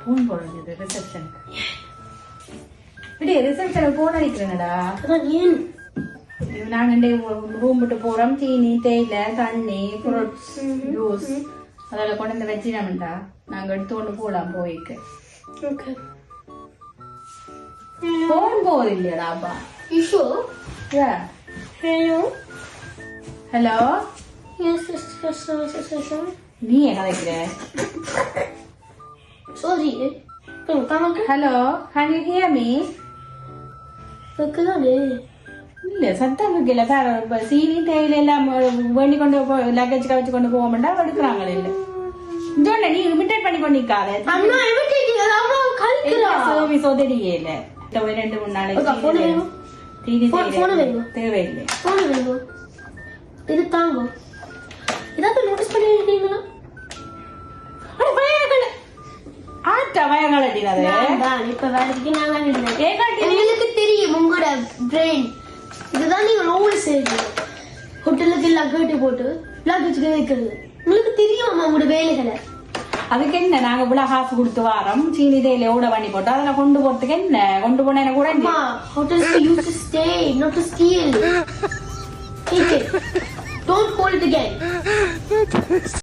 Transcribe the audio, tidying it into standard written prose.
Phone போடுறது ரிசப்ஷனுக்கு. இப்படி ரிசப்ஷனுக்கு போன் அடிக்கிறேன்டா. நாங்க ரூம் விட்டு போறோம். சீனி, தேயிலை, தண்ணி, ஃப்ரூட்ஸ், ஜூஸ் அதெல்லாம் கொண்டு வந்து வச்சிடாமண்டா. நாங்க எடுத்து கொண்டு போலாம் போய்க்கு. போன் போகுது இல்லையாடா அப்பா? ஹலோ, நீ என்ன கதைக்கிற? Sorry. Hello, can you hear me? இல்ல சத்தம் கேட்கல. வேற சீனி தேயிலை எல்லாம் வேண்டி கொண்டு லக்கேஜ் கவச்சு கொண்டு போக மாட்டா எடுக்கிறாங்களே. இல்ல சொன்ன நீ இமிட்டேட் பண்ணி கொண்டு நிக்காத. சர்வீஸ் உதவியே இல்ல. 2-3 நாளைக்கு தேவையில்லை. இது தாங்க. இதாவது நோட்டீஸ் பண்ணிருக்கீங்களா? உங்களுக்கு தெரியும் உங்களோட பிரெயின் இதுதான். நீங்க லோவல் செய்யுங்க. ஹோட்டலுக்கு எல்லாம் கேட்டு போட்டு லக்கேஜ் வைக்கிறது உங்களுக்கு தெரியும் உங்களோட வேலைகளை. அதுக்கு என்ன நாங்க இவ்வளவு காசு கொடுத்து வாரம் சீனி தேயிலை ஓட பண்ணி போட்டு அதெல்லாம் கொண்டு போறதுக்கு என்ன கொண்டு போன கூட hotels you to stay not to steel. Take it. Don't hold it again.